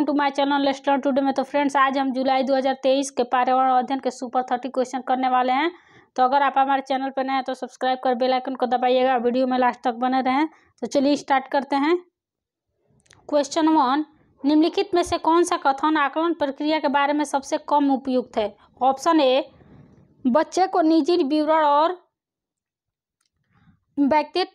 Welcome to my channel let's learn today में। तो friends, आज हम जुलाई 2023 के पर्यावरण अध्ययन के सुपर 30 क्वेश्चन करने वाले हैं। तो अगर आप हमारे चैनल पर नए हैं तो सब्सक्राइब कर बेल आइकन को दबाइएगा, वीडियो में लास्ट तक बने रहें। तो चलिए स्टार्ट करते हैं। क्वेश्चन 1, निम्नलिखित में से कौन सा कथन आकलन प्रक्रिया के बारे में सबसे कम उपयुक्त है? ऑप्शन ए, बच्चे को निजी विवरण और व्यक्तिगत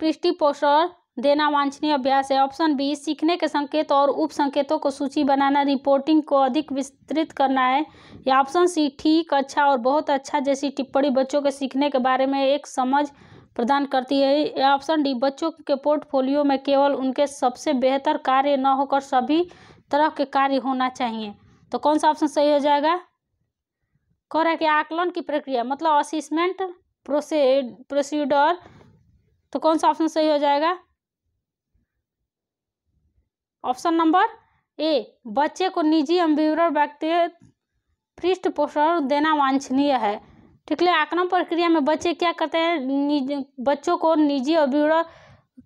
पृष्ठपोषण देना वांछनीय अभ्यास है। ऑप्शन बी, सीखने के संकेत और उप संकेतों को सूची बनाना रिपोर्टिंग को अधिक विस्तृत करना है। या ऑप्शन सी, ठीक, अच्छा और बहुत अच्छा जैसी टिप्पणी बच्चों के सीखने के बारे में एक समझ प्रदान करती है। या ऑप्शन डी, बच्चों के पोर्टफोलियो में केवल उनके सबसे बेहतर कार्य न होकर सभी तरह के कार्य होना चाहिए। तो कौन सा ऑप्शन सही हो जाएगा? कह रहा है कि आकलन की प्रक्रिया मतलब असेसमेंट प्रोसीडर। तो कौन सा ऑप्शन सही हो जाएगा? ऑप्शन नंबर ए, बच्चे को निजी विवरण व्यक्तिगत पृष्ठपोषण देना वांछनीय है। ठीक है, आकलन प्रक्रिया में बच्चे क्या करते हैं? बच्चों को निजी विवरण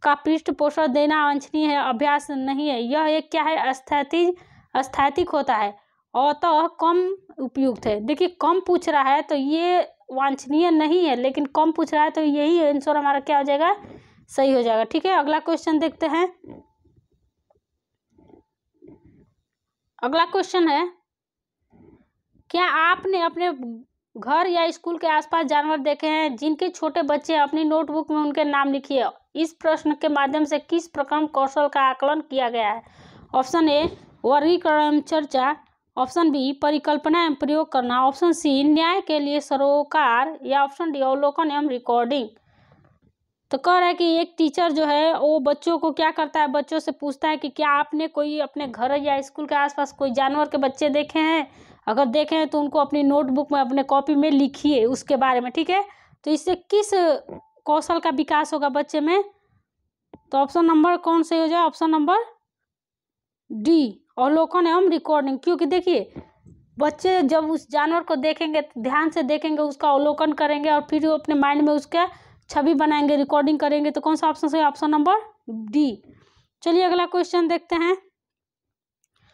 का पृष्ठपोषण देना वांछनीय है, अभ्यास नहीं है। यह एक क्या है? स्थैतिक होता है और तो कम उपयुक्त है। देखिए, कम पूछ रहा है तो ये वांछनीय नहीं है, लेकिन कम पूछ रहा है तो यही आंसर हमारा क्या हो जाएगा? सही हो जाएगा। ठीक है, अगला क्वेश्चन देखते हैं। अगला क्वेश्चन है, क्या आपने अपने घर या स्कूल के आसपास जानवर देखे हैं जिनके छोटे बच्चे अपनी नोटबुक में उनके नाम लिखिए? इस प्रश्न के माध्यम से किस प्रकार कौशल का आकलन किया गया है? ऑप्शन ए, वर्गीकरण एवं चर्चा। ऑप्शन बी, परिकल्पना एवं प्रयोग करना। ऑप्शन सी, न्याय के लिए सरोकार। या ऑप्शन डी, अवलोकन एवं रिकॉर्डिंग। तो कह रहा है कि एक टीचर जो है वो बच्चों को क्या करता है? बच्चों से पूछता है कि क्या आपने कोई अपने घर या स्कूल के आसपास कोई जानवर के बच्चे देखे हैं? अगर देखे हैं तो उनको अपनी नोटबुक में, अपने कॉपी में लिखिए उसके बारे में। ठीक है, तो इससे किस कौशल का विकास होगा बच्चे में? तो ऑप्शन नंबर कौन सही हो जाए? ऑप्शन नंबर डी, अवलोकन एवं रिकॉर्डिंग। क्योंकि देखिए, बच्चे जब उस जानवर को देखेंगे, ध्यान से देखेंगे, उसका अवलोकन करेंगे और फिर वो अपने माइंड में उसका छवि बनाएंगे, रिकॉर्डिंग करेंगे। तो कौन सा ऑप्शन सही? Option number D. चलिए अगला क्वेश्चन देखते हैं।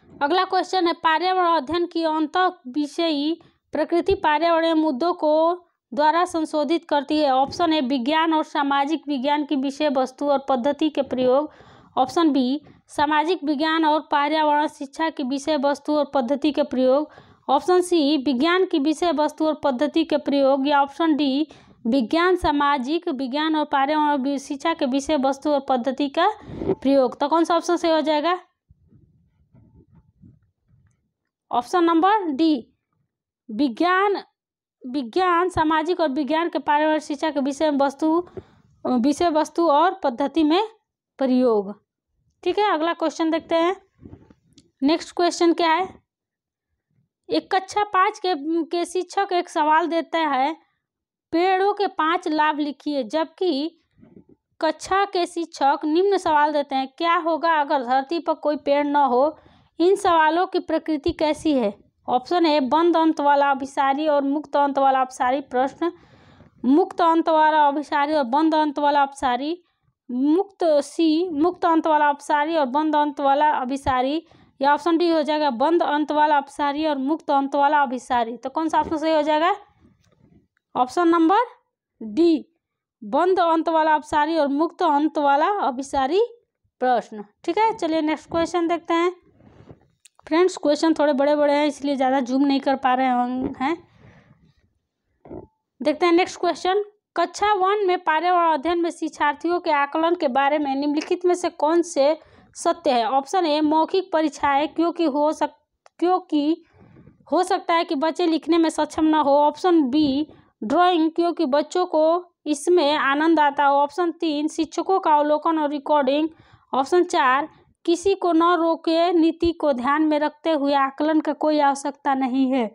अगला क्वेश्चन है, पर्यावरण अध्ययन की अंतः विषयी प्रकृति पर्यावरणीय मुद्दों को द्वारा संशोधित करती है। ऑप्शन ए, विज्ञान और सामाजिक विज्ञान की विषय वस्तु और पद्धति के प्रयोग। ऑप्शन बी, सामाजिक विज्ञान और पर्यावरण शिक्षा की विषय वस्तु और पद्धति के प्रयोग। ऑप्शन सी, विज्ञान की विषय वस्तु और पद्धति के प्रयोग। या ऑप्शन डी, विज्ञान, सामाजिक विज्ञान और पर्यावरण शिक्षा के विषय वस्तु और पद्धति का प्रयोग। तो कौन सा ऑप्शन सही हो जाएगा? ऑप्शन नंबर डी, विज्ञान, सामाजिक और विज्ञान के पर्यावरण शिक्षा के विषय वस्तु और पद्धति में प्रयोग। ठीक है, अगला क्वेश्चन देखते हैं। नेक्स्ट क्वेश्चन क्या है? एक कक्षा 5 के शिक्षक एक सवाल देता है, पेड़ों के 5 लाभ लिखिए। जबकि कक्षा के शिक्षक निम्न सवाल देते हैं, क्या होगा अगर धरती पर कोई पेड़ न हो? इन सवालों की प्रकृति कैसी है? ऑप्शन ए, बंद अंत वाला अभिसारी और मुक्त अंत वाला अपसारी प्रश्न। मुक्त अंत वाला अभिसारी और बंद अंत वाला अपसारी। मुक्त अंत वाला अपसारी और बंद अंत वाला अभिसारी। या ऑप्शन डी हो जाएगा, बंद अंत वाला अपसारी और मुक्त अंत वाला अभिसारी। तो कौन सा ऑप्शन सही हो जाएगा? ऑप्शन नंबर डी, बंद अंत वाला अपसारी और मुक्त अंत वाला अभिसारी प्रश्न। ठीक है, चलिए नेक्स्ट क्वेश्चन देखते हैं। फ्रेंड्स, क्वेश्चन थोड़े बड़े बड़े हैं इसलिए ज़्यादा जूम नहीं कर पा रहे हैं। देखते हैं नेक्स्ट क्वेश्चन। कक्षा 1 में पर्यावरण अध्ययन में शिक्षार्थियों के आकलन के बारे में निम्नलिखित में से कौन से सत्य है? ऑप्शन ए, मौखिक परीक्षाएं, क्योंकि हो सकता है कि बच्चे लिखने में सक्षम न हो। ऑप्शन बी, ड्राइंग, क्योंकि बच्चों को इसमें आनंद आता हो। ऑप्शन 3, शिक्षकों का अवलोकन और रिकॉर्डिंग। ऑप्शन 4, किसी को न रोके नीति को ध्यान में रखते हुए आकलन का कोई आवश्यकता नहीं है।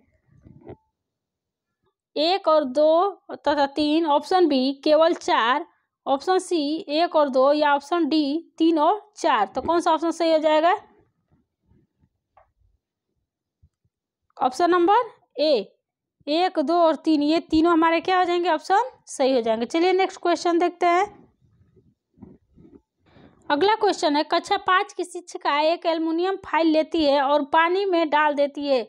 1 और 2 तथा 3। ऑप्शन बी, केवल 4। ऑप्शन सी, 1 और 2। या ऑप्शन डी, 3 और 4। तो कौन सा ऑप्शन सही हो जाएगा? ऑप्शन नंबर ए, 1, 2 और 3, ये तीनों हमारे क्या हो जाएंगे? ऑप्शन सही हो जाएंगे। चलिए नेक्स्ट क्वेश्चन देखते हैं। अगला क्वेश्चन है, कक्षा 5 की शिक्षिका एक एल्युमिनियम फाइल लेती है और पानी में डाल देती है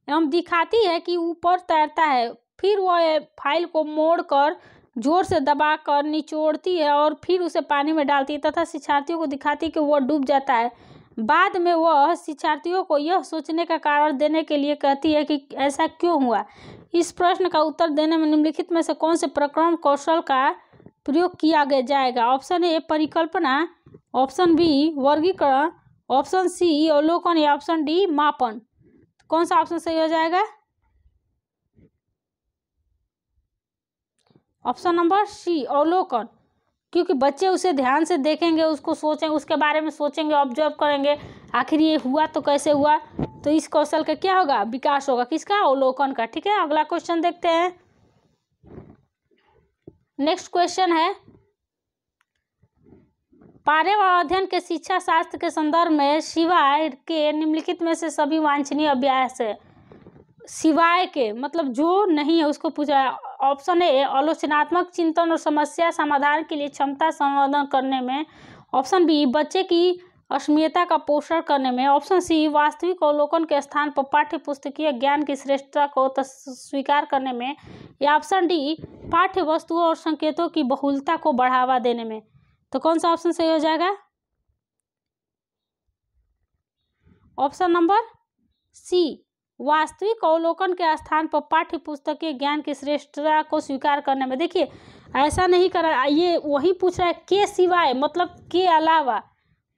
एवं दिखाती है कि ऊपर तैरता है। फिर वह फाइल को मोड़कर जोर से दबाकर निचोड़ती है और फिर उसे पानी में डालती है तथा शिक्षार्थियों को दिखाती है कि वह डूब जाता है। बाद में वह शिक्षार्थियों को यह सोचने का कारण देने के लिए कहती है कि ऐसा क्यों हुआ। इस प्रश्न का उत्तर देने में निम्नलिखित में से कौन से प्रक्रम कौशल का प्रयोग किया जाएगा। ऑप्शन ए परिकल्पना, ऑप्शन बी वर्गीकरण, ऑप्शन सी अवलोकन या ऑप्शन डी मापन। कौन सा ऑप्शन सही हो जाएगा? ऑप्शन नंबर सी अवलोकन, क्योंकि बच्चे उसे ध्यान से देखेंगे, उसको सोचेंगे, उसके बारे में सोचेंगे, ऑब्जर्व करेंगे, आखिर ये हुआ तो कैसे हुआ, तो इस कौशल का क्या होगा? विकास होगा। किसका? अवलोकन का। ठीक है, अगला क्वेश्चन देखते हैं। नेक्स्ट क्वेश्चन है, पर्यावरण अध्ययन के शिक्षा शास्त्र के संदर्भ में सिवाय के निम्नलिखित में से सभी वांछनीय अभ्यास है। सिवाय के मतलब जो नहीं है उसको पूछा है। ऑप्शन ए आलोचनात्मक चिंतन और समस्या समाधान के लिए क्षमता संवर्धन करने में, ऑप्शन बी बच्चे की अस्मिता का पोषण करने में, ऑप्शन सी वास्तविक अवलोकन के स्थान पर पाठ्य पुस्तकीय ज्ञान की श्रेष्ठता को स्वीकार करने में, या ऑप्शन डी पाठ्य वस्तुओं और संकेतों की बहुलता को बढ़ावा देने में। तो कौन सा ऑप्शन सही हो जाएगा? ऑप्शन नंबर सी वास्तविक अवलोकन के स्थान पर पाठ्य पुस्तकीय ज्ञान की श्रेष्ठता को स्वीकार करने में। देखिए ऐसा नहीं करा, ये वही पूछ रहा है के सिवाय मतलब के अलावा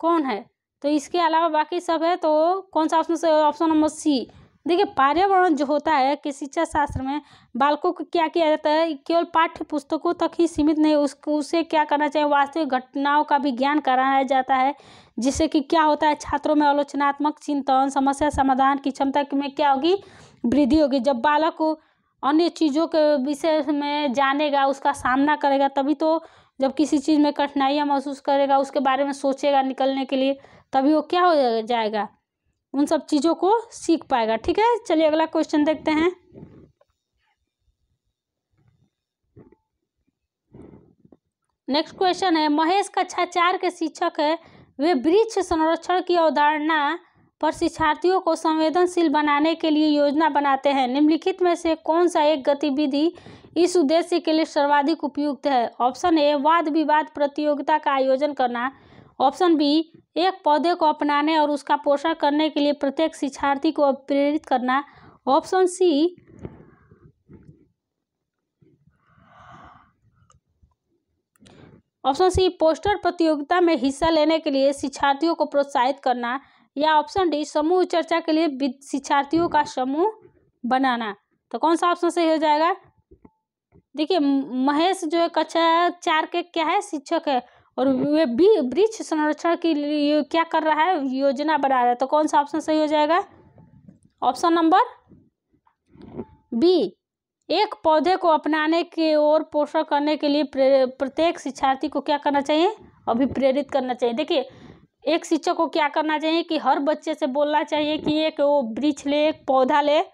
कौन है, तो इसके अलावा बाकी सब है। तो कौन सा ऑप्शन से? Option number C. देखिए पर्यावरण जो होता है कि शिक्षा शास्त्र में बालकों को क्या किया जाता है, केवल पाठ्य पुस्तकों तक ही सीमित नहीं, उसे क्या करना चाहिए, वास्तविक घटनाओं का भी ज्ञान कराया जाता है, जिससे कि क्या होता है छात्रों में आलोचनात्मक चिंतन, समस्या समाधान की क्षमता में क्या होगी? वृद्धि होगी। जब बालक को अन्य चीज़ों के विषय में जानेगा, उसका सामना करेगा, तभी तो जब किसी चीज़ में कठिनाइयाँ महसूस करेगा, उसके बारे में सोचेगा निकलने के लिए, तभी वो क्या हो जाएगा? उन सब चीज़ों को सीख पाएगा। ठीक है, चलिए अगला क्वेश्चन देखते हैं। नेक्स्ट क्वेश्चन है, महेश कक्षा 4 के शिक्षक है, वे वृक्ष संरक्षण की अवधारणा पर शिक्षार्थियों को संवेदनशील बनाने के लिए योजना बनाते हैं। निम्नलिखित में से कौन सा एक गतिविधि इस उद्देश्य के लिए सर्वाधिक उपयुक्त है? ऑप्शन ए वाद विवाद प्रतियोगिता का आयोजन करना, ऑप्शन बी एक पौधे को अपनाने और उसका पोषण करने के लिए प्रत्येक शिक्षार्थी को प्रेरित करना, ऑप्शन सी पोस्टर प्रतियोगिता में हिस्सा लेने के लिए शिक्षार्थियों को प्रोत्साहित करना, या ऑप्शन डी समूह चर्चा के लिए शिक्षार्थियों का समूह बनाना। तो कौन सा ऑप्शन सही हो जाएगा? देखिए महेश जो है कक्षा 4 के क्या है? शिक्षक है, और वे भी वृक्ष संरक्षण के लिए क्या कर रहा है? योजना बना रहा है। तो कौन सा ऑप्शन सही हो जाएगा? ऑप्शन नंबर बी एक पौधे को अपनाने के और पोषण करने के लिए प्रत्येक शिक्षार्थी को क्या करना चाहिए? अभिप्रेरित करना चाहिए। देखिए एक शिक्षक को क्या करना चाहिए कि हर बच्चे से बोलना चाहिए कि एक वो वृक्ष ले, एक पौधा ले,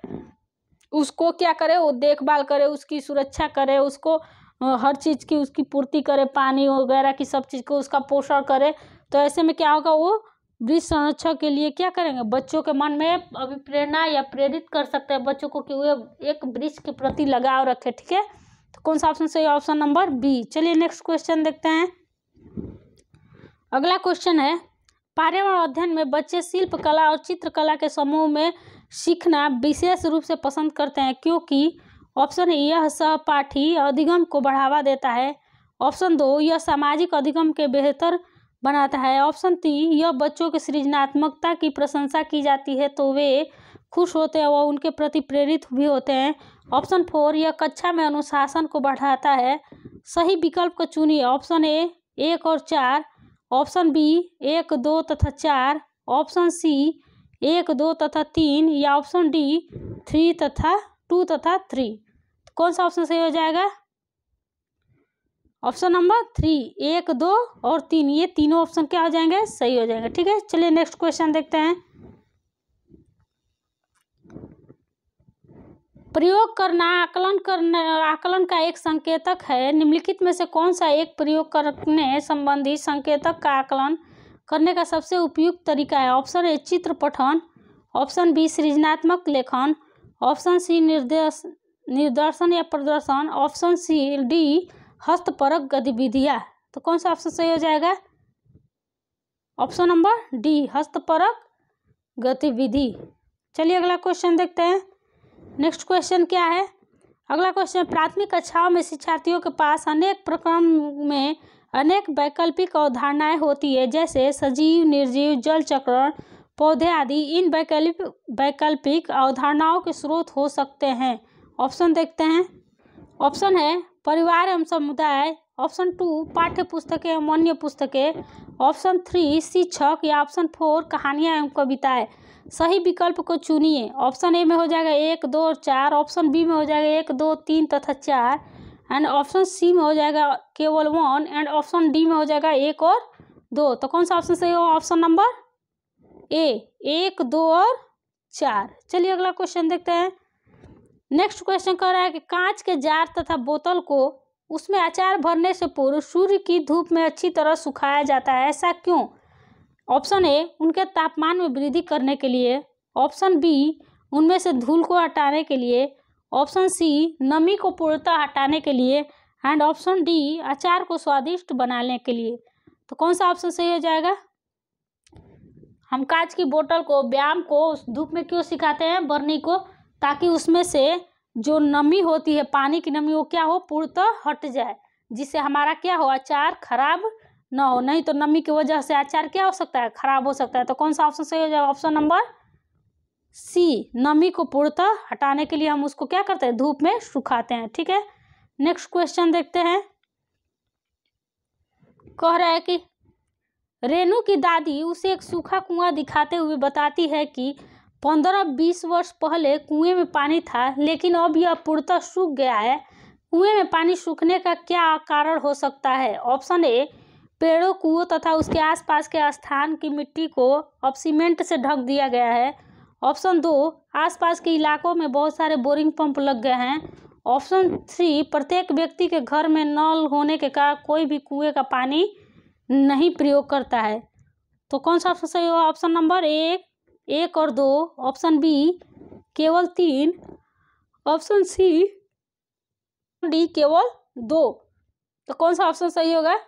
उसको क्या करे? वो देखभाल करे, उसकी सुरक्षा करे, उसको हर चीज़ की उसकी पूर्ति करे, पानी वगैरह की सब चीज़ को उसका पोषण करे। तो ऐसे में क्या होगा? वो वृक्ष संरक्षण के लिए क्या करेंगे? बच्चों के मन में अभिप्रेरणा या प्रेरित कर सकते हैं बच्चों को कि वे एक वृक्ष के प्रति लगाव रखें। ठीक है, तो कौन सा ऑप्शन सही? Option number B. चलिए नेक्स्ट क्वेश्चन देखते हैं। अगला क्वेश्चन है, पर्यावरण अध्ययन में बच्चे शिल्पकला और चित्रकला के समूह में सीखना विशेष रूप से पसंद करते हैं क्योंकि ऑप्शन ए यह सहपाठी अधिगम को बढ़ावा देता है, ऑप्शन 2 यह सामाजिक अधिगम के बेहतर बनाता है, ऑप्शन 3 यह बच्चों की सृजनात्मकता की प्रशंसा की जाती है तो वे खुश होते हैं व उनके प्रति प्रेरित भी होते हैं, ऑप्शन 4 यह कक्षा में अनुशासन को बढ़ाता है। सही विकल्प को चुनिए। ऑप्शन ए 1 और 4, ऑप्शन बी 1, 2 तथा 4, ऑप्शन सी 1, 2 तथा 3, या ऑप्शन डी 3 तथा 2 तथा 3। कौन सा ऑप्शन सही हो जाएगा? ऑप्शन नंबर 3, 1, 2 और 3, ये तीनों ऑप्शन क्या हो जाएंगे? सही हो जाएंगे। ठीक है, चलिए नेक्स्ट क्वेश्चन देखते हैं। प्रयोग करना आकलन का एक संकेतक है। निम्नलिखित में से कौन सा एक प्रयोग करने संबंधी संकेतक का आकलन करने का सबसे उपयुक्त तरीका है? ऑप्शन ए चित्र पठन, ऑप्शन बी सृजनात्मक लेखन, ऑप्शन सी निर्देशन या प्रदर्शन, ऑप्शन सी डी हस्तपरक गतिविधियां। तो कौन सा ऑप्शन सही हो जाएगा? ऑप्शन नंबर डी हस्तपरक गतिविधि। चलिए अगला क्वेश्चन देखते हैं। नेक्स्ट क्वेश्चन क्या है? अगला क्वेश्चन, प्राथमिक कक्षाओं में शिक्षार्थियों के पास अनेक प्रक्रम में अनेक वैकल्पिक अवधारणाएं होती है, जैसे सजीव, निर्जीव, जल चक्रण, पौधे आदि। इन वैकल्पिक अवधारणाओं के स्रोत हो सकते हैं। ऑप्शन देखते हैं। ऑप्शन है परिवार एवं समुदाय, ऑप्शन 2 पाठ्य पुस्तकें एवं अन्य पुस्तकें, ऑप्शन 3 शिक्षक, या ऑप्शन 4 कहानियां एवं कविताएं। सही विकल्प को चुनिए। ऑप्शन ए में हो जाएगा 1, 2 और 4, ऑप्शन बी में हो जाएगा 1, 2, 3 तथा 4, एंड ऑप्शन सी में हो जाएगा केवल 1, एंड ऑप्शन डी में हो जाएगा 1 और 2। तो कौन सा ऑप्शन सही होगा? ऑप्शन नंबर ए 1, 2 और 4। चलिए अगला क्वेश्चन देखते हैं। नेक्स्ट क्वेश्चन कह रहा है कि कांच के जार तथा बोतल को उसमें अचार भरने से पूर्व सूर्य की धूप में अच्छी तरह सुखाया जाता है, ऐसा क्यों? ऑप्शन ए उनके तापमान में वृद्धि करने के लिए, ऑप्शन बी उनमें से धूल को हटाने के लिए, ऑप्शन सी नमी को पूर्णतः हटाने के लिए, एंड ऑप्शन डी अचार को स्वादिष्ट बनाने के लिए। तो कौन सा ऑप्शन सही हो जाएगा? हम कांच की बोतल को, व्यायाम को धूप में क्यों सिखाते हैं भरने को? ताकि उसमें से जो नमी होती है, पानी की नमी, वो क्या हो, पूर्णतः हट जाए, जिससे हमारा क्या हो, अचार खराब ना हो। नहीं तो नमी की वजह से अचार क्या हो सकता है, खराब हो सकता है। तो कौन सा ऑप्शन सही हो जाएगा? ऑप्शन नंबर सी, नमी को पूर्णतः हटाने के लिए हम उसको क्या करते हैं, धूप में सुखाते हैं। ठीक है, नेक्स्ट क्वेश्चन देखते हैं। कह रहा है कि रेणु की दादी उसे एक सूखा कुआं दिखाते हुए बताती है कि 15-20 वर्ष पहले कुएं में पानी था, लेकिन अब यह पूर्णतः सूख गया है। कुएं में पानी सूखने का क्या कारण हो सकता है? ऑप्शन ए पेड़ों, कुओं तथा उसके आसपास के स्थान की मिट्टी को अब सीमेंट से ढक दिया गया है, ऑप्शन 2 आसपास के इलाकों में बहुत सारे बोरिंग पंप लग गए हैं, ऑप्शन 3 प्रत्येक व्यक्ति के घर में नल होने के कारण कोई भी कुएं का पानी नहीं प्रयोग करता है। तो कौन सा ऑप्शन सही होगा? ऑप्शन नंबर 1 और 2, ऑप्शन बी केवल 3, ऑप्शन सी डी केवल 2। तो कौन सा ऑप्शन सही होगा?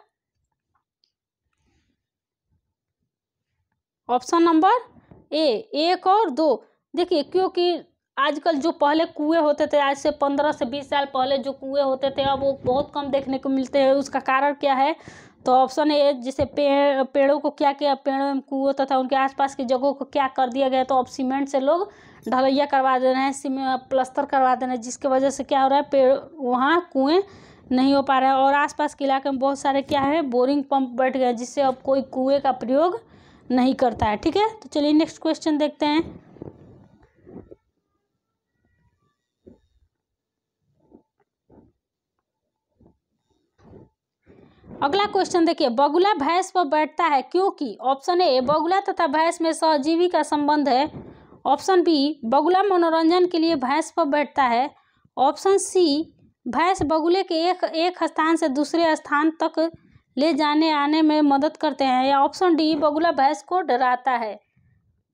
ऑप्शन नंबर ए 1 और 2। देखिए, क्योंकि आजकल जो पहले कुएं होते थे, आज से 15 से 20 साल पहले जो कुएं होते थे, अब वो बहुत कम देखने को मिलते हैं। उसका कारण क्या है? तो ऑप्शन ए, जैसे पेड़ों को क्या किया, पेड़ों एवं कुओं तथा उनके आसपास की जगहों को क्या कर दिया गया, तो अब सीमेंट से लोग ढलैया करवा दे रहे हैं, प्लास्टर करवा दे रहे हैं, जिसकी वजह से क्या हो रहा है, पेड़ वहाँ कुएं नहीं हो पा रहे हैं, और आसपास के इलाके में बहुत सारे क्या है, बोरिंग पंप बैठ गए, जिससे अब कोई कुएं का प्रयोग नहीं करता है। ठीक है, तो चलिए नेक्स्ट क्वेश्चन देखते हैं। अगला क्वेश्चन देखिए, बगुला भैंस पर बैठता है क्योंकि? ऑप्शन ए बगुला तथा भैंस में सहजीवी का संबंध है, ऑप्शन बी बगुला मनोरंजन के लिए भैंस पर बैठता है, ऑप्शन सी भैंस बगुले के एक स्थान से दूसरे स्थान तक ले जाने आने में मदद करते हैं, या ऑप्शन डी बगुला भैंस को डराता है।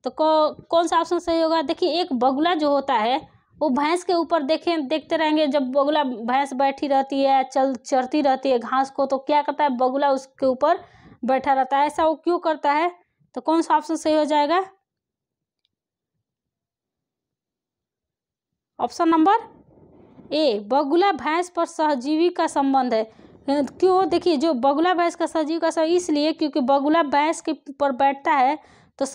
तो कौन सा ऑप्शन सही होगा? देखिए, एक बगुला जो होता है वो भैंस के ऊपर देखते रहेंगे। जब बगुला भैंस बैठी रहती है, चरती रहती है घास को, तो क्या करता है, बगुला उसके ऊपर बैठा रहता है। ऐसा वो क्यों करता है? तो कौन सा ऑप्शन सही हो जाएगा? ऑप्शन नंबर ए बगुला भैंस पर सहजीवी का संबंध है। क्यों? देखिए, जो बगुला भैंस का सहजीवी का संबंध इसलिए क्योंकि बगुला भैंस के ऊपर बैठता है, तो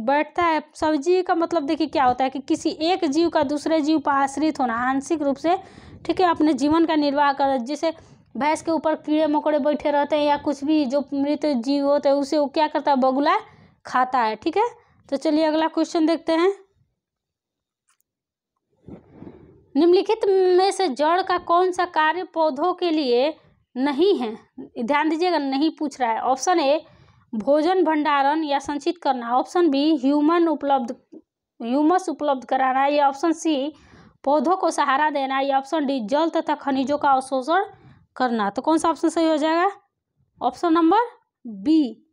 बैठता है। सहजीवी का मतलब देखिए क्या होता है कि किसी एक जीव का दूसरे जीव पर आश्रित होना आंशिक रूप से, ठीक है, अपने जीवन का निर्वाह कर। जैसे भैंस के ऊपर कीड़े मकोड़े बैठे रहते हैं, या कुछ भी जो मृत जीव होते हैं, उसे वो क्या करता है, बगुला खाता है। ठीक है, तो चलिए अगला क्वेश्चन देखते हैं। निम्नलिखित में से जड़ का कौन सा कार्य पौधों के लिए नहीं है? ध्यान दीजिएगा, नहीं पूछ रहा है। ऑप्शन ए भोजन भंडारण या संचित करना, ऑप्शन बी ह्यूमस उपलब्ध कराना, या ऑप्शन सी पौधों को सहारा देना, या ऑप्शन डी जल तथा खनिजों का अवशोषण करना। तो कौन सा ऑप्शन सही हो जाएगा? ऑप्शन नंबर बी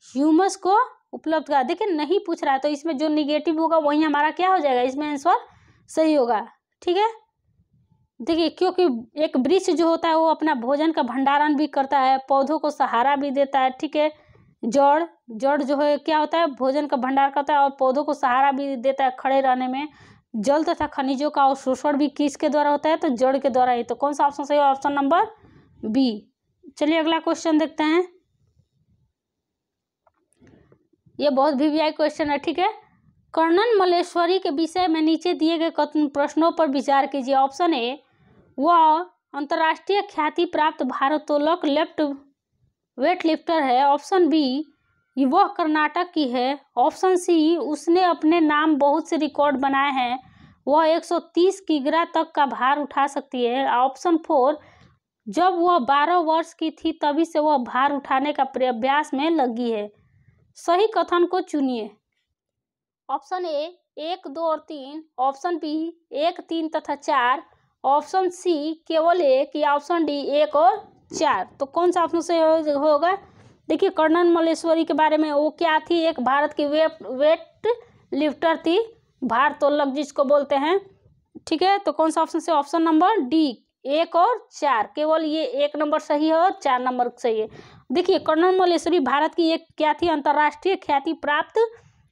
ह्यूमस को उपलब्ध करा। देखिए नहीं पूछ रहा है तो इसमें जो निगेटिव होगा वही हमारा क्या हो जाएगा, इसमें आंसर सही होगा। ठीक है, देखिए क्योंकि एक वृक्ष जो होता है वो अपना भोजन का भंडारण भी करता है, पौधों को सहारा भी देता है। ठीक है, जड़ जो है क्या होता है, भोजन का भंडार करता है और पौधों को सहारा भी देता है खड़े रहने में। जल तथा खनिजों का अवशोषण भी किसके द्वारा होता है, तो जड़ के द्वारा ही। तो कौन सा ऑप्शन सही है, ऑप्शन नंबर बी। चलिए अगला क्वेश्चन देखते हैं, ये बहुत वीवीआई क्वेश्चन है। ठीक है, कर्नल मल्लेश्वरी के विषय में नीचे दिए गए प्रश्नों पर विचार कीजिए। ऑप्शन ए, वह अंतर्राष्ट्रीय ख्याति प्राप्त भारोत्तोलक वेट लिफ्टर है। ऑप्शन बी, वह कर्नाटक की है। ऑप्शन सी, उसने अपने नाम बहुत से रिकॉर्ड बनाए हैं, वह 130 किग्रा तक का भार उठा सकती है। ऑप्शन 4, जब वह 12 वर्ष की थी तभी से वह भार उठाने का अभ्यास में लगी है। सही कथन को चुनिए। ऑप्शन ए 1, 2 और 3, ऑप्शन बी 1, 3 तथा 4, ऑप्शन सी केवल 1 या ऑप्शन डी 1 और 4। तो कौन सा ऑप्शन से होगा। देखिए कर्नल मल्लेश्वरी के बारे में, वो क्या थी, एक भारत की वेट लिफ्टर थी, भारोत्तोलक जिसको बोलते हैं। ठीक है, तो कौन सा ऑप्शन से, ऑप्शन नंबर डी 1 और 4, केवल ये 1 नंबर सही है और 4 नंबर सही है। देखिए कर्नल मल्लेश्वरी भारत की एक क्या थी, अंतर्राष्ट्रीय ख्याति प्राप्त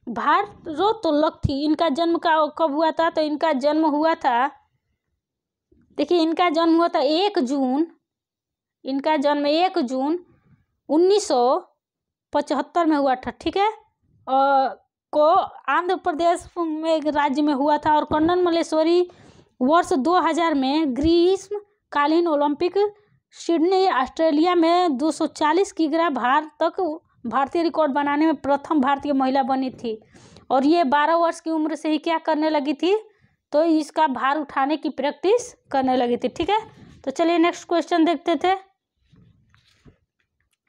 भारोत्तोलक थी। इनका जन्म कब हुआ था, तो इनका जन्म हुआ था, देखिए इनका जन्म हुआ था 1 जून, इनका जन्म 1 जून 1975 में हुआ था। ठीक है, को आंध्र प्रदेश में एक राज्य में हुआ था। और कर्नल मल्लेश्वरी वर्ष 2000 में ग्रीष्मकालीन ओलंपिक सिडनी ऑस्ट्रेलिया में 240 किग्रा भार तक भारतीय रिकॉर्ड बनाने में प्रथम भारतीय महिला बनी थी। और ये 12 वर्ष की उम्र से ही क्या करने लगी थी, तो इसका भार उठाने की प्रैक्टिस करने लगी थी। ठीक है, तो चलिए नेक्स्ट क्वेश्चन देखते थे।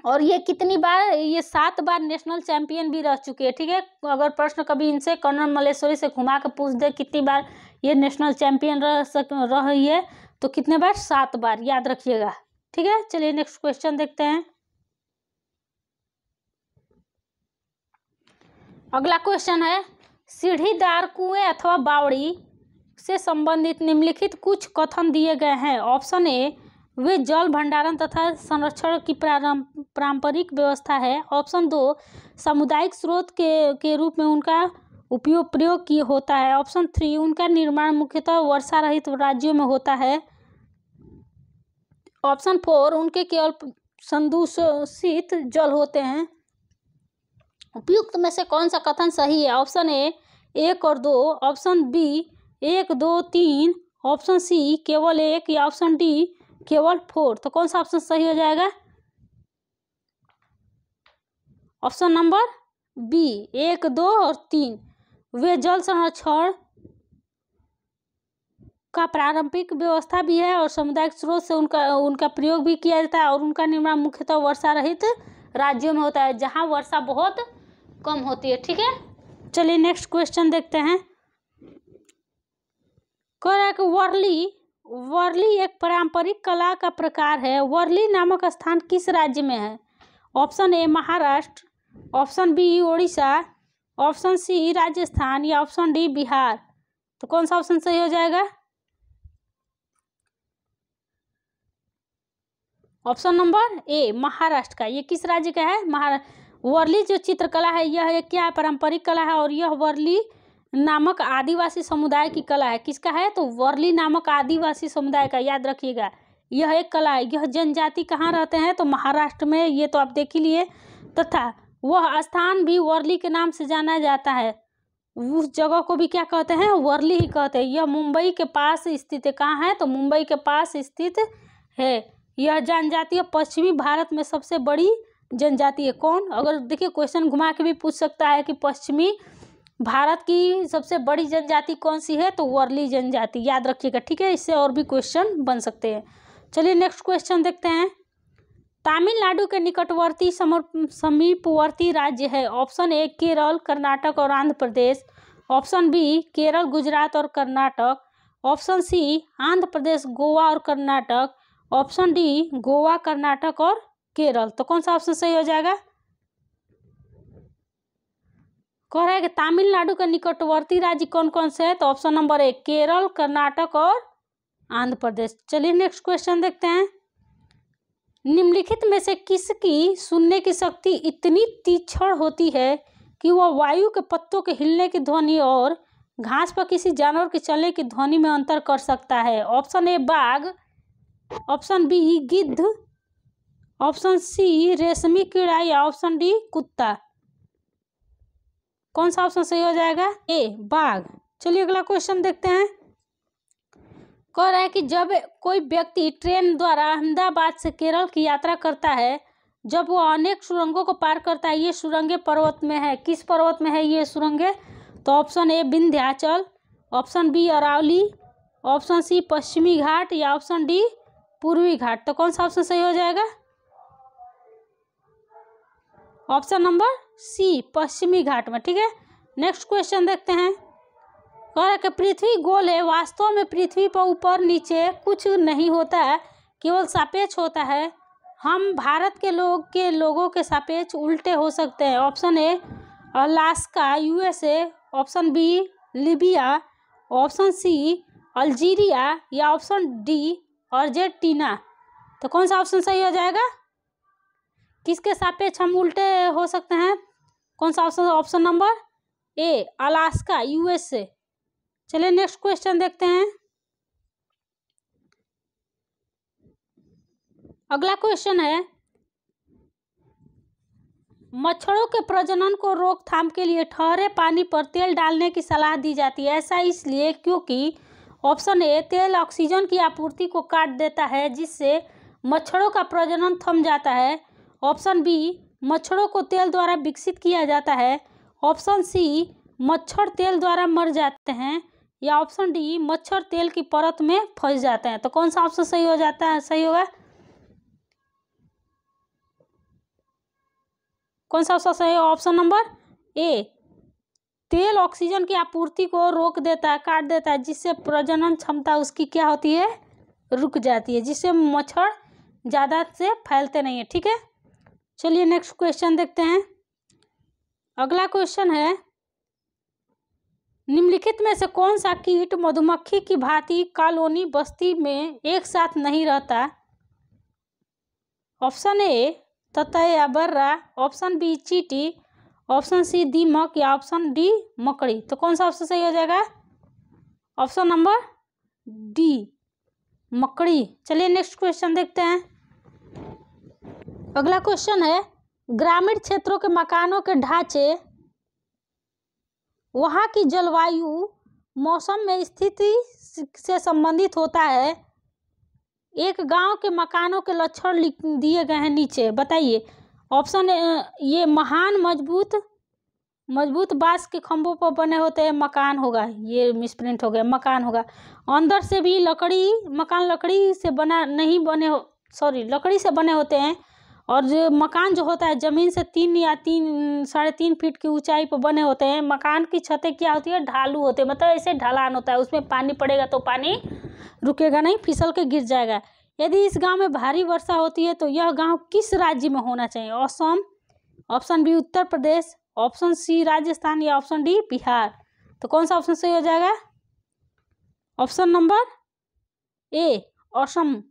और ये कितनी बार, ये 7 बार नेशनल चैंपियन भी रह चुके हैं। ठीक है, अगर प्रश्न कभी इनसे कर्नल मल्लेश्वरी से घुमा के पूछ दे कितनी बार ये नेशनल चैंपियन रही है, तो कितने बार, 7 बार, याद रखिएगा। ठीक है, चलिए नेक्स्ट क्वेश्चन देखते हैं। अगला क्वेश्चन है, सीढ़ीदार कुएं अथवा बावड़ी से संबंधित निम्नलिखित कुछ कथन दिए गए हैं। ऑप्शन ए, वे जल भंडारण तथा संरक्षण की पारंपरिक व्यवस्था है। ऑप्शन 2, सामुदायिक स्रोत के रूप में उनका प्रयोग की होता है। ऑप्शन 3, उनका निर्माण मुख्यतः वर्षा रहित राज्यों में होता है। ऑप्शन 4, उनके केवल संदूषित जल होते हैं। उपयुक्त में से कौन सा कथन सही है। ऑप्शन ए 1 और 2, ऑप्शन बी 1, 2, 3, ऑप्शन सी केवल 1 या ऑप्शन डी केवल 4। तो कौन सा ऑप्शन सही हो जाएगा, ऑप्शन नंबर बी 1, 2 और 3। वे जल संरक्षण का पारंपरिक व्यवस्था भी है और सामुदायिक स्रोत से उनका प्रयोग भी किया जाता है। और उनका निर्माण मुख्यतः वर्षा रहित राज्यों में होता है, जहां वर्षा बहुत कम होती है। ठीक है, चलिए नेक्स्ट क्वेश्चन देखते हैं। कह रहा है कि वर्ली एक पारंपरिक कला का प्रकार है। वर्ली नामक स्थान किस राज्य में है। Option A Maharashtra, option B Orissa, option C Rajasthan या ऑप्शन डी बिहार। तो कौन सा ऑप्शन सही हो जाएगा, ऑप्शन नंबर ए महाराष्ट्र का। ये किस राज्य का है, महाराष्ट्र। वर्ली जो चित्रकला है यह एक क्या है, पारंपरिक कला है। और यह वर्ली नामक आदिवासी समुदाय की कला है। किसका है, तो वर्ली नामक आदिवासी समुदाय का, याद रखिएगा। यह एक कला है। यह जनजाति कहाँ रहते हैं, तो महाराष्ट्र में, ये तो आप देख ही लिए। तथा वह स्थान भी वर्ली के नाम से जाना जाता है। उस जगह को भी क्या कहते हैं, वर्ली ही कहते हैं। यह मुंबई के पास स्थित है। कहाँ है, तो मुंबई के पास स्थित है। यह जनजाति पश्चिमी भारत में सबसे बड़ी जनजाति है। कौन, अगर देखिए क्वेश्चन घुमा के भी पूछ सकता है कि पश्चिमी भारत की सबसे बड़ी जनजाति कौन सी है, तो वर्ली जनजाति, याद रखिएगा। ठीक है, इससे और भी क्वेश्चन बन सकते हैं। चलिए नेक्स्ट क्वेश्चन देखते हैं। तमिलनाडु के निकटवर्ती समीपवर्ती राज्य है। ऑप्शन ए केरल, कर्नाटक और आंध्र प्रदेश। ऑप्शन बी केरल, गुजरात और कर्नाटक। ऑप्शन सी आंध्र प्रदेश, गोवा और कर्नाटक। ऑप्शन डी गोवा, कर्नाटक और केरल। तो कौन सा ऑप्शन सही हो जाएगा, कह रहा है कि तमिलनाडु के निकटवर्ती राज्य कौन कौन से है, तो ऑप्शन नंबर 1 केरल, कर्नाटक और आंध्र प्रदेश। चलिए नेक्स्ट क्वेश्चन देखते हैं। निम्नलिखित में से किसकी सुनने की शक्ति इतनी तीक्ष्ण होती है कि वह वायु के पत्तों के हिलने की ध्वनि और घास पर किसी जानवर के चलने की ध्वनि में अंतर कर सकता है? ऑप्शन ए बाघ, ऑप्शन बी गिद्ध, ऑप्शन सी रेशमी कीड़ा या ऑप्शन डी कुत्ता। कौन सा ऑप्शन सही हो जाएगा? ए बाघ। चलिए अगला क्वेश्चन देखते हैं। कह रहा है कि जब कोई व्यक्ति ट्रेन द्वारा अहमदाबाद से केरल की यात्रा करता है, जब वो अनेक सुरंगों को पार करता है, ये सुरंगें पर्वत में है, किस पर्वत में है ये सुरंगें? तो option A Vindhyachal, option B Aravalli, option C Paschimi Ghat या ऑप्शन डी पूर्वी घाट। तो कौन सा ऑप्शन सही हो जाएगा? ऑप्शन नंबर सी पश्चिमी घाट में। ठीक है, नेक्स्ट क्वेश्चन देखते हैं। कह रहा है कि पृथ्वी गोल है, वास्तव में पृथ्वी पर ऊपर नीचे कुछ नहीं होता है, केवल सापेक्ष होता है। हम भारत के लोगों के सापेक्ष उल्टे हो सकते हैं। Option A Alaska USA, option B Libya, option C Algeria या ऑप्शन डी अर्जेंटीना। तो कौन सा ऑप्शन सही हो जाएगा? किसके सापेक्ष हम उल्टे हो सकते हैं? कौन सा option? Option number A Alaska USA. चलिए नेक्स्ट क्वेश्चन देखते हैं। अगला क्वेश्चन है, मच्छरों के प्रजनन को रोकथाम के लिए ठहरे पानी पर तेल डालने की सलाह दी जाती है। ऐसा इसलिए क्योंकि ऑप्शन ए तेल ऑक्सीजन की आपूर्ति को काट देता है, जिससे मच्छरों का प्रजनन थम जाता है। ऑप्शन बी मच्छरों को तेल द्वारा विकसित किया जाता है। ऑप्शन सी मच्छर तेल द्वारा मर जाते हैं या ऑप्शन डी मच्छर तेल की परत में फंस जाते हैं। तो कौन सा ऑप्शन सही हो जाता है? सही होगा? कौन सा ऑप्शन सही है? ऑप्शन नंबर ए तेल ऑक्सीजन की आपूर्ति को रोक देता है, काट देता है, जिससे प्रजनन क्षमता उसकी क्या होती है? रुक जाती है, जिससे मच्छर ज़्यादा से फैलते नहीं है। ठीक है, चलिए नेक्स्ट क्वेश्चन देखते हैं। अगला क्वेश्चन है, निम्नलिखित में से कौन सा कीट मधुमक्खी की भांति कॉलोनी बस्ती में एक साथ नहीं रहता? ऑप्शन ए ततैया या बर्रा, ऑप्शन बी चींटी, ऑप्शन सी दीमक या ऑप्शन डी मकड़ी। तो कौन सा ऑप्शन सही हो जाएगा? ऑप्शन नंबर डी मकड़ी। चलिए नेक्स्ट क्वेश्चन देखते हैं। अगला क्वेश्चन है, ग्रामीण क्षेत्रों के मकानों के ढांचे वहाँ की जलवायु मौसम में स्थिति से संबंधित होता है। एक गांव के मकानों के लक्षण लिख दिए गए हैं नीचे, बताइए। ऑप्शन ये महान मजबूत बांस के खंभों पर बने होते हैं मकान होगा, ये मिसप्रिंट हो गया, मकान होगा। अंदर से भी मकान लकड़ी से बना नहीं बने हो, सॉरी लकड़ी से बने होते हैं। और जो मकान जो होता है ज़मीन से 3 या 3.5 फीट की ऊंचाई पर बने होते हैं। मकान की छतें क्या होती है? ढालू होते हैं, मतलब ऐसे ढलान होता है, उसमें पानी पड़ेगा तो पानी रुकेगा नहीं, फिसल के गिर जाएगा। यदि इस गांव में भारी वर्षा होती है तो यह गांव किस राज्य में होना चाहिए? Assam, option B Uttar Pradesh, option C Rajasthan या ऑप्शन डी बिहार। तो कौन सा ऑप्शन सही हो जाएगा? Option number A Assam.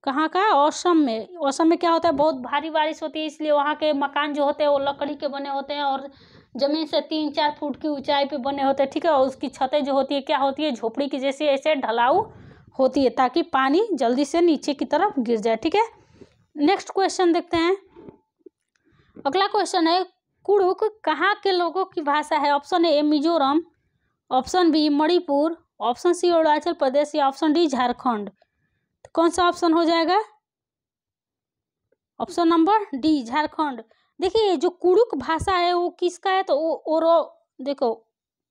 कहाँ का? असम में। असम में क्या होता है? बहुत भारी बारिश होती है, इसलिए वहाँ के मकान जो होते हैं वो लकड़ी के बने होते हैं और ज़मीन से 3-4 फुट की ऊंचाई पे बने होते हैं। ठीक है, और उसकी छतें जो होती है क्या होती है? झोपड़ी की जैसे ऐसे ढलाऊ होती है, ताकि पानी जल्दी से नीचे की तरफ गिर जाए। ठीक है, नेक्स्ट क्वेश्चन देखते हैं। अगला क्वेश्चन है, कुड़ुक कहाँ के लोगों की भाषा है? Option A Mizoram, option B Manipur, option C Arunachal Pradesh या ऑप्शन डी झारखंड। तो कौन सा ऑप्शन हो जाएगा? Option number D Jharkhand. देखिए जो कुड़ुक भाषा है वो किसका है? तो देखो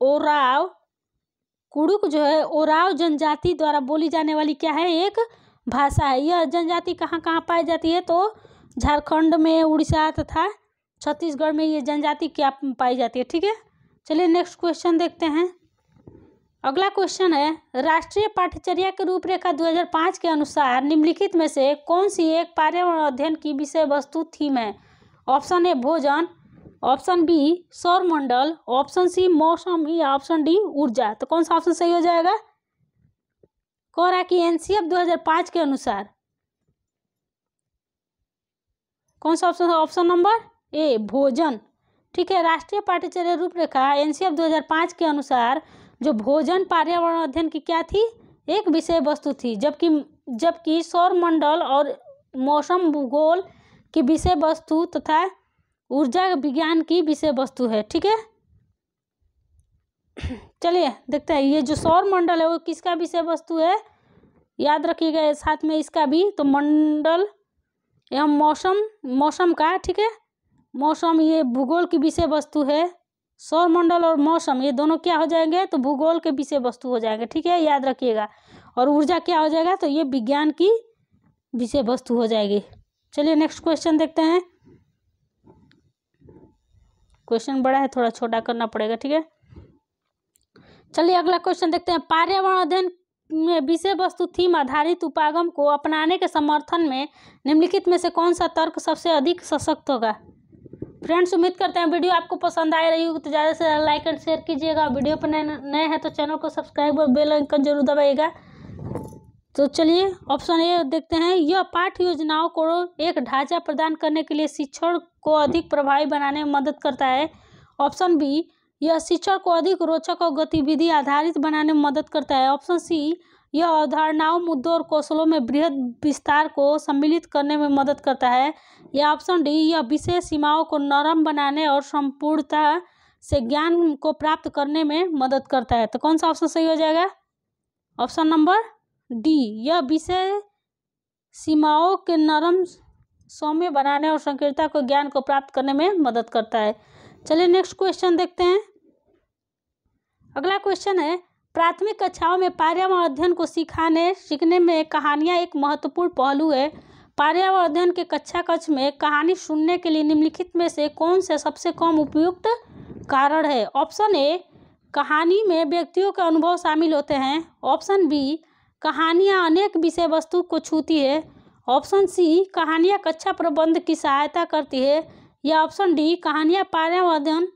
ओराव, कुड़ुक जो है ओराव जनजाति द्वारा बोली जाने वाली क्या है? एक भाषा है। यह जनजाति कहाँ कहाँ पाई जाती है? तो झारखंड में, उड़ीसा तथा छत्तीसगढ़ में ये जनजाति क्या पाई जाती है। ठीक है, चलिए नेक्स्ट क्वेश्चन देखते हैं। अगला क्वेश्चन है, राष्ट्रीय पाठ्यचर्या की रूपरेखा 2005 के अनुसार निम्नलिखित में से कौन सी एक पर्यावरण अध्ययन की विषय वस्तु थीम है? ऑप्शन ए भोजन, ऑप्शन बी सौरमंडल, ऑप्शन सी मौसम या ऑप्शन डी ऊर्जा। तो कौन सा ऑप्शन सही हो जाएगा? कह रहा है कि एनसीएफ 2005 के अनुसार कौन सा ऑप्शन है? ऑप्शन नंबर ए भोजन। ठीक है, राष्ट्रीय पाठ्यचर्या रूपरेखा एनसीएफ 2005 के अनुसार जो भोजन पर्यावरण अध्ययन की क्या थी? एक विषय वस्तु थी, जबकि सौरमंडल और मौसम भूगोल की विषय वस्तु तथा ऊर्जा विज्ञान की विषय वस्तु है। ठीक है, चलिए देखते हैं ये जो सौरमंडल है वो किसका विषय वस्तु है, याद रखिएगा साथ में इसका भी। तो मंडल एवं मौसम का, ठीक है, मौसम ये भूगोल की विषय वस्तु है। सौरमंडल और मौसम ये दोनों क्या हो जाएंगे? तो भूगोल के विषय वस्तु हो जाएंगे। ठीक है, याद रखिएगा। और ऊर्जा क्या हो जाएगा? तो ये विज्ञान की विषय वस्तु हो जाएगी। चलिए नेक्स्ट क्वेश्चन देखते हैं। क्वेश्चन बड़ा है, थोड़ा छोटा करना पड़ेगा। ठीक है, चलिए अगला क्वेश्चन देखते हैं। पर्यावरण अध्ययन में विषय वस्तु थीम आधारित उपागम को अपनाने के समर्थन में निम्नलिखित में से कौन सा तर्क सबसे अधिक सशक्त होगा? फ्रेंड्स, उम्मीद करते हैं वीडियो आपको पसंद आ रही होगी, तो ज़्यादा से ज़्यादा लाइक एंड शेयर कीजिएगा। वीडियो पर नए हैं तो चैनल को सब्सक्राइब और बेल आइकन जरूर दबाइएगा। तो चलिए ऑप्शन ए देखते हैं। यह पाठ्य योजनाओं को एक ढांचा प्रदान करने के लिए शिक्षण को अधिक प्रभावी बनाने में मदद करता है। ऑप्शन बी, यह शिक्षण को अधिक रोचक और गतिविधि आधारित बनाने में मदद करता है। ऑप्शन सी, यह अवधारणाओं, मुद्दों और कौशलों में बृहद विस्तार को सम्मिलित करने में मदद करता है। या ऑप्शन डी, यह विशेष सीमाओं को नरम बनाने और संपूर्णता से ज्ञान को प्राप्त करने में मदद करता है। तो कौन सा ऑप्शन सही हो जाएगा? ऑप्शन नंबर डी, यह विषय सीमाओं के नरम सौम्य बनाने और संकीर्णता को ज्ञान को प्राप्त करने में मदद करता है। चलिए नेक्स्ट क्वेश्चन देखते हैं। अगला क्वेश्चन है, प्राथमिक कक्षाओं में पर्यावरण अध्ययन को सीखने में कहानियां एक महत्वपूर्ण पहलू है। पर्यावरण अध्ययन के कक्षा कक्ष में कहानी सुनने के लिए निम्नलिखित में से कौन से सबसे कम उपयुक्त कारण है? ऑप्शन ए, कहानी में व्यक्तियों के अनुभव शामिल होते हैं। ऑप्शन बी, कहानियां अनेक विषय वस्तु को छूती है। ऑप्शन सी, कहानियां कक्षा प्रबंध की सहायता करती है। या ऑप्शन डी, कहानियां पर्यावरण अध्ययन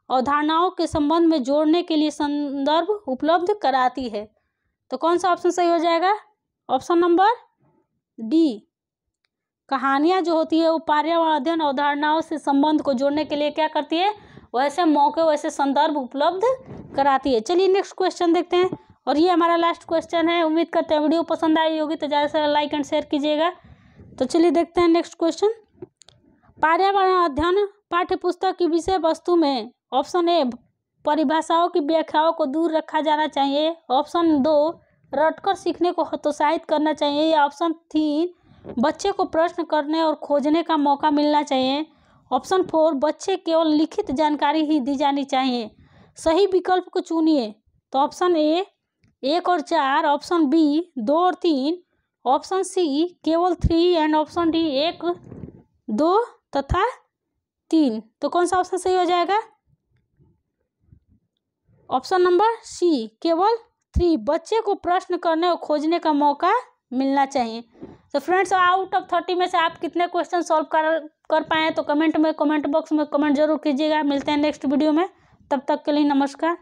अवधारणाओं के संबंध में जोड़ने के लिए संदर्भ उपलब्ध कराती है। तो कौन सा ऑप्शन सही हो जाएगा? ऑप्शन नंबर डी, कहानियां जो होती है वो पर्यावरण अध्ययन अवधारणाओं से संबंध को जोड़ने के लिए क्या करती है? वैसे मौके, वैसे संदर्भ उपलब्ध कराती है। चलिए नेक्स्ट क्वेश्चन देखते हैं, और ये हमारा लास्ट क्वेश्चन है। उम्मीद करते हैं वीडियो पसंद आई होगी, तो ज़्यादा से ज़्यादा लाइक एंड शेयर कीजिएगा। तो चलिए देखते हैं नेक्स्ट क्वेश्चन। पर्यावरण अध्ययन पाठ्यपुस्तक की विषय वस्तु में ऑप्शन ए, परिभाषाओं की व्याख्याओं को दूर रखा जाना चाहिए। ऑप्शन 2, रटकर सीखने को हतोत्साहित करना चाहिए। या ऑप्शन 3, बच्चे को प्रश्न करने और खोजने का मौका मिलना चाहिए। ऑप्शन 4, बच्चे केवल लिखित जानकारी ही दी जानी चाहिए। सही विकल्प को चुनिए। तो ऑप्शन ए 1 और 4, ऑप्शन बी 2 और 3, ऑप्शन सी केवल 3 एंड ऑप्शन डी 1, 2 तथा 3। तो कौन सा ऑप्शन सही हो जाएगा? ऑप्शन नंबर सी, केवल 3, बच्चे को प्रश्न करने और खोजने का मौका मिलना चाहिए। तो फ्रेंड्स, आउट ऑफ 30 में से आप कितने क्वेश्चन सॉल्व कर पाए तो कमेंट बॉक्स में कमेंट जरूर कीजिएगा। मिलते हैं नेक्स्ट वीडियो में, तब तक के लिए नमस्कार।